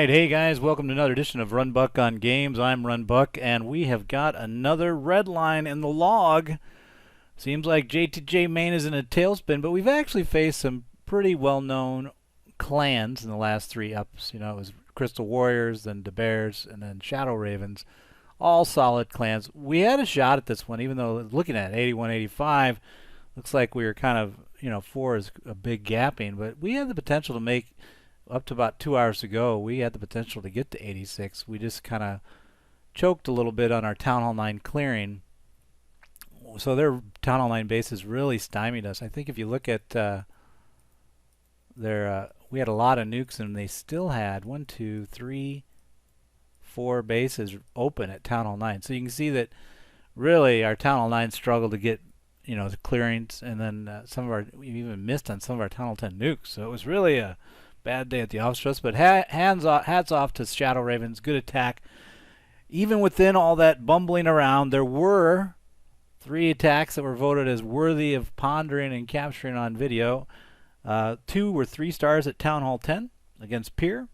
Alright, hey guys, welcome to another edition of RunBuck on Games. I'm RunBuck, and we have got another red line in the log. Seems like JTJ Main is in a tailspin, but we've actually faced some pretty well-known clans in the last three ups. You know, it was Crystal Warriors, then the Bears, and then Shadow Ravens. All solid clans. We had a shot at this one, even though looking at 81-85, looks like we were kind of, 4 is a big gapping, but we had the potential to make up to about 2 hours ago, we had the potential to get to 86. We just kind of choked a little bit on our Town Hall 9 clearing. So their Town Hall 9 bases really stymied us. I think if you look at we had a lot of nukes, and they still had 1, 2, 3, 4 bases open at Town Hall 9. So you can see that really our Town Hall 9 struggled to get, the clearings, and then we even missed on some of our Town Hall 10 nukes. So it was really a bad day at the office trust, but hats off to Shadow Ravens. Good attack. Even within all that bumbling around, there were 3 attacks that were voted as worthy of pondering and capturing on video. 2 were 3 stars at Town Hall 10 against Pier.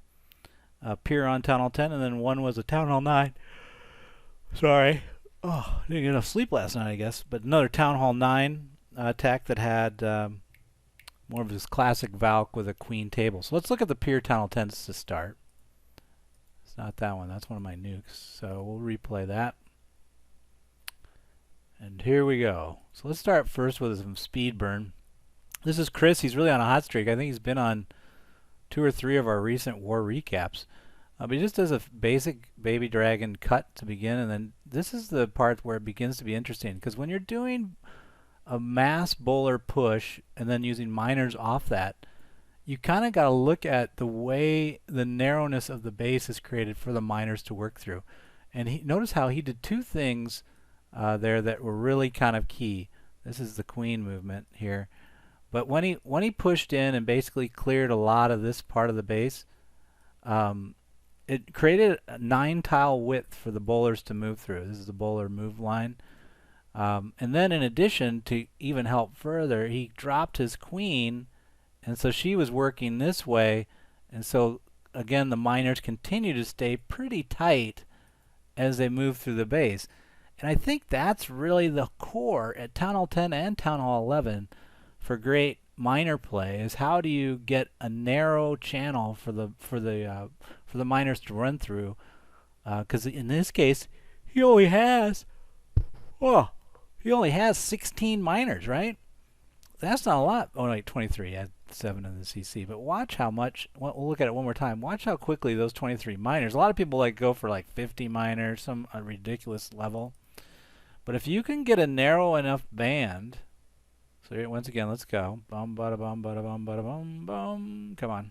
Pier on Town Hall 10, and then 1 was a Town Hall 9. Sorry. Oh, didn't get enough sleep last night, I guess. But another Town Hall 9 attack that had more of this classic Valk with a queen table. So let's look at the Pier Town Hall 10s to start. It's not that one. That's one of my nukes. So we'll replay that. And here we go. So let's start first with some speed burn. This is Chris. He's really on a hot streak. I think he's been on 2 or 3 of our recent war recaps. But he just does a basic baby dragon cut to begin, and then this is the part where it begins to be interesting, because when you're doing a mass bowler push and then using miners off that, you kind of got to look at the way the narrowness of the base is created for the miners to work through. And notice how he did 2 things there that were really kind of key. This is the queen movement here. But when he pushed in and basically cleared a lot of this part of the base, it created a 9 tile width for the bowlers to move through. This is the bowler move line. And then in addition, to even help further, he dropped his queen, and so she was working this way, and so again the miners continue to stay pretty tight as they move through the base. And I think that's really the core at Town Hall 10 and Town Hall 11 for great miner play, is how do you get a narrow channel for the miners to run through, because in this case he only has 16 miners, right? That's not a lot. Oh, no, 23. He had 7 in the CC. But watch how much. We'll look at it one more time. Watch how quickly those 23 miners. A lot of people go for 50 miners, some ridiculous level. But if you can get a narrow enough band, so once again, let's go. Bum bada bum bada bum bada bum bum. Come on.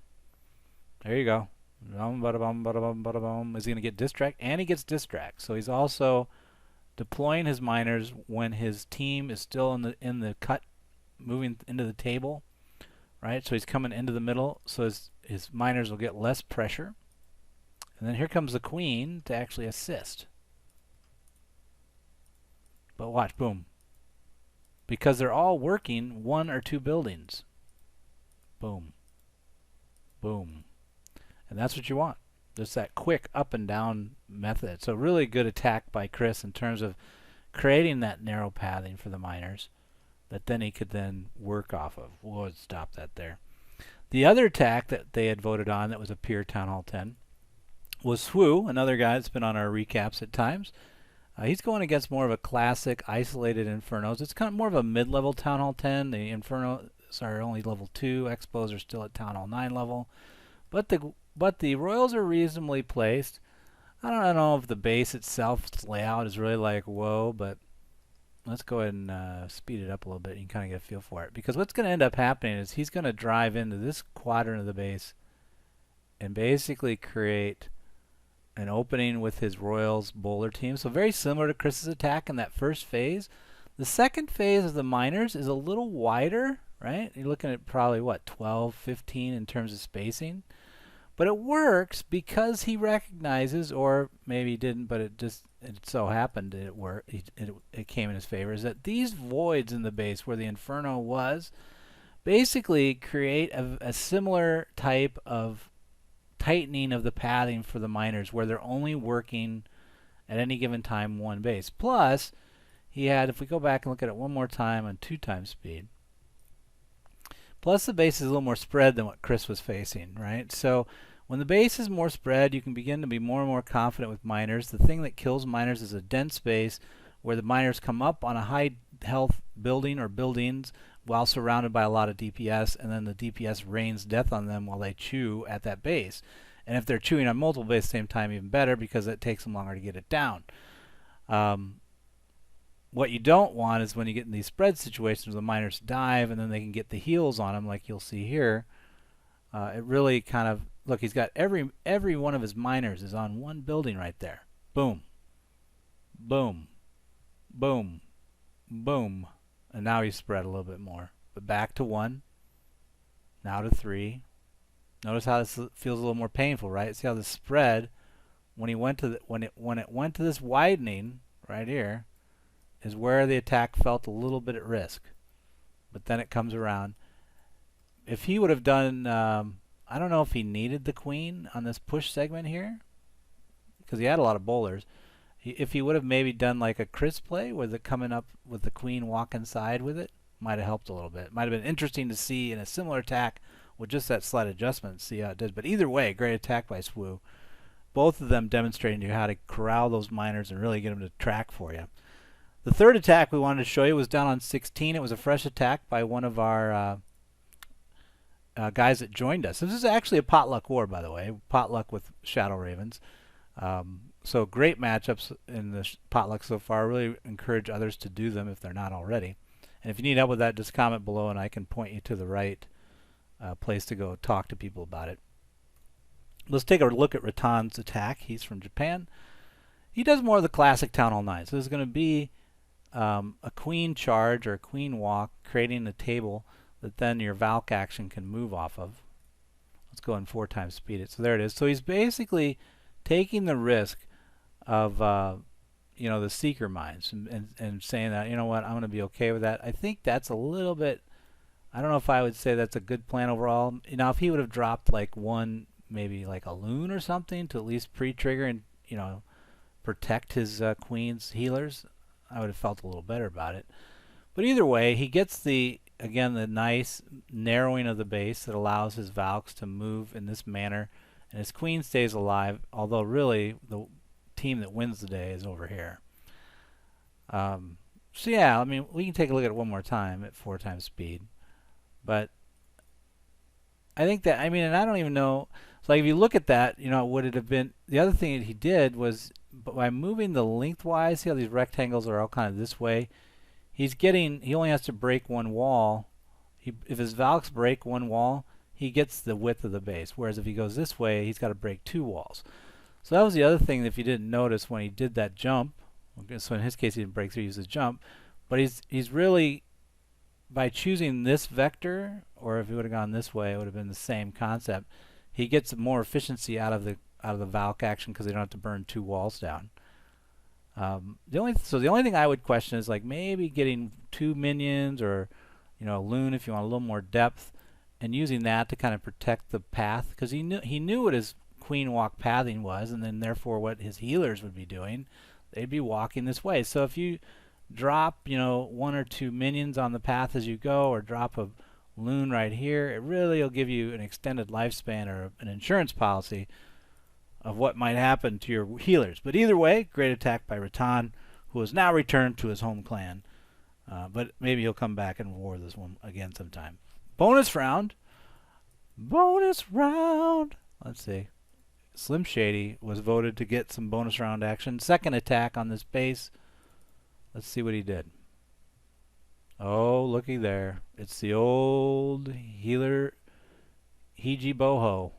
There you go. Bum bada bum bada bum bada bum. Is he gonna get distract? And he gets distract. So he's also deploying his miners when his team is still in the cut, moving into the table, right? So he's coming into the middle, so his miners will get less pressure. And then here comes the queen to actually assist. But watch, boom. Because they're all working 1 or 2 buildings. Boom. Boom. And that's what you want. Just that quick up and down method. So really good attack by Chris in terms of creating that narrow pathing for the miners that then he could then work off of. We'll stop that there. The other attack that they had voted on that was a Pier Town Hall 10 was SWu, another guy that's been on our recaps at times. He's going against more of a classic isolated Infernos. It's kind of more of a mid-level Town Hall 10. The Infernos are only level 2. Expos are still at Town Hall 9 level. But the Royals are reasonably placed. I don't know if the base itself, its layout is really whoa, but let's go ahead and speed it up a little bit. You can kind of get a feel for it. Because what's going to end up happening is he's going to drive into this quadrant of the base and basically create an opening with his Royals bowler team. So very similar to Chris's attack in that first phase. The second phase of the miners is a little wider, right? You're looking at probably, 12, 15 in terms of spacing. But it works because he recognizes, or maybe he didn't, but it so happened it worked. It came in his favor. Is that these voids in the base where the Inferno was, basically create a similar type of tightening of the pathing for the miners where they're only working at any given time one base. Plus, he had, if we go back and look at it one more time on 2 times speed, plus the base is a little more spread than what Chris was facing, right? So when the base is more spread, you can begin to be more and more confident with miners. The thing that kills miners is a dense base where the miners come up on a high health building or buildings while surrounded by a lot of DPS, and then the DPS rains death on them while they chew at that base. And if they're chewing on multiple bases at the same time, even better, because it takes them longer to get it down. What you don't want is when you get in these spread situations where the miners dive and then they can get the heals on them, like you'll see here. It really kind of, look, he's got every one of his miners is on one building right there. Boom. Boom. Boom. Boom. And now he's spread a little bit more. But back to 1. Now to 3. Notice how this feels a little more painful, right? See how the spread, when he went to the, when it went to this widening right here, is where the attack felt a little bit at risk. But then it comes around. If he would have done, I don't know if he needed the queen on this push segment here, because he had a lot of bowlers. If he would have maybe done like a Chris play with it coming up with the queen walking side with it, might have helped a little bit. Might have been interesting to see in a similar attack with just that slight adjustment, see how it did. But either way, great attack by SWu. Both of them demonstrating to you how to corral those miners and really get them to track for you. The third attack we wanted to show you was down on 16. It was a fresh attack by one of our guys that joined us. This is actually a potluck war, by the way. Potluck with Shadow Ravens. So great matchups in the potluck so far. Really encourage others to do them if they're not already. And if you need help with that, just comment below and I can point you to the right place to go talk to people about it. Let's take a look at Ritan's attack. He's from Japan. He does more of the classic Town Hall 9. So there's going to be a queen charge or a queen walk, creating a table that then your Valk action can move off of. Let's go in 4 times speed it. So there it is. So he's basically taking the risk of you know, the seeker mines and saying that, you know what, I'm going to be okay with that. I think that's a little bit, I don't know if I would say that's a good plan overall. You know, if he would have dropped like one, maybe like a loon or something to at least pre-trigger and, you know, protect his queen's healers, I would have felt a little better about it. But either way, he gets the, again, the nice narrowing of the base that allows his Valks to move in this manner, and his queen stays alive, although really the team that wins the day is over here. So yeah, I mean, we can take a look at it one more time at 4 times speed. But I think that, I mean, and I don't even know, so like if you look at that, you know, would it have been, the other thing that he did was, by moving the lengthwise, see how these rectangles are all kind of this way, he's getting, he only has to break one wall. If his Valks break one wall, he gets the width of the base, whereas if he goes this way, he's got to break 2 walls. So that was the other thing that if you didn't notice when he did that jump, so in his case he didn't break through, he used his jump, but he's really, by choosing this vector, or if he would have gone this way, it would have been the same concept. He gets more efficiency out of the Valk action because they don't have to burn 2 walls down. The only thing I would question is like maybe getting 2 minions or, you know, a loon if you want a little more depth, and using that to kind of protect the path, because he knew what his queen walk pathing was, and then therefore what his healers would be doing. They'd be walking this way. So if you drop, you know, 1 or 2 minions on the path as you go, or drop a loon right here, it really will give you an extended lifespan or an insurance policy of what might happen to your healers. But either way, great attack by Ritan, who has now returned to his home clan. But maybe he'll come back and war this one again sometime. Bonus round. Bonus round. Let's see. Slim Shady was voted to get some bonus round action. Second attack on this base. Let's see what he did. Oh, looky there. It's the old healer Hiji Boho.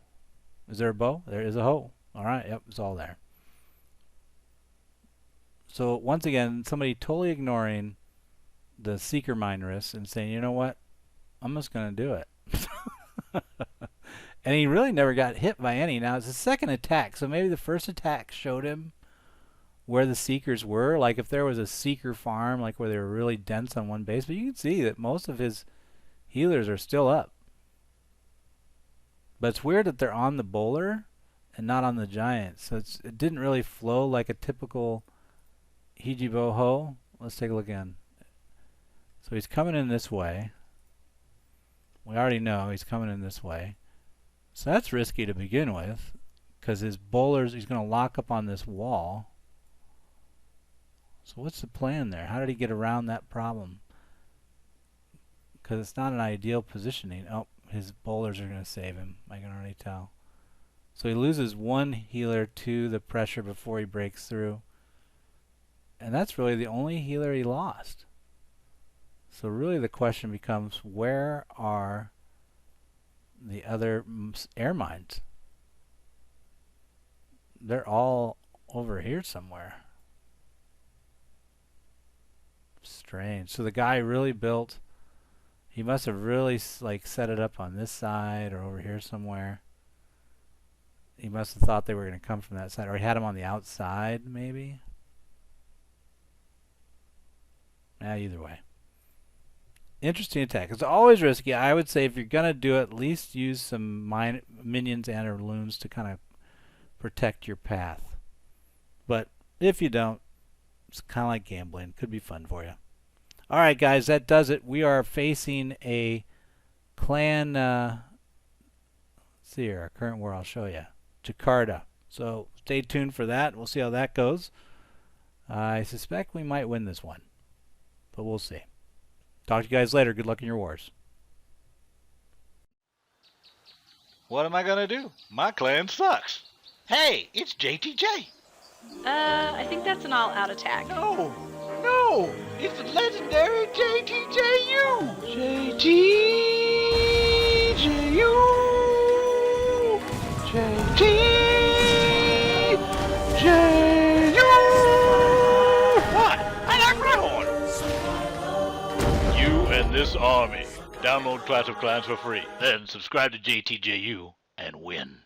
Is there a bow? There is a hoe. All right, yep, it's all there. So once again, somebody totally ignoring the seeker mine risks and saying, you know what, I'm just going to do it. And he really never got hit by any. Now it's the second attack, so maybe the first attack showed him where the seekers were, like if there was a seeker farm, like where they were really dense on one base. But you can see that most of his healers are still up. But it's weird that they're on the bowler and not on the giant. So it didn't really flow like a typical Hijibo-Ho. Let's take a look again. So he's coming in this way. We already know he's coming in this way. So that's risky to begin with, because his bowlers, he's going to lock up on this wall. So what's the plan there? How did he get around that problem? Because it's not an ideal positioning. Oh, his bowlers are going to save him. I can already tell. So he loses one healer to the pressure before he breaks through. And that's really the only healer he lost. So really the question becomes, where are the other air mines? They're all over here somewhere. Strange. So the guy really built, he must have really like set it up on this side or over here somewhere. He must have thought they were going to come from that side, or he had them on the outside maybe. Either way. Interesting attack. It's always risky. I would say if you're going to do it, at least use some minions and or loons to kind of protect your path. But if you don't, it's kind of like gambling. Could be fun for you. Alright guys, that does it. We are facing a clan, let's see here, our current war I'll show you. Jakarta. So stay tuned for that. We'll see how that goes. I suspect we might win this one, but we'll see. Talk to you guys later. Good luck in your wars. What am I gonna do? My clan sucks. Hey, it's JTJ. I think that's an all-out attack. No, it's the legendary JTJU. JTJU. What? I like Wryhorn. You and this army. Download Clash of Clans for free. Then subscribe to JTJU and win.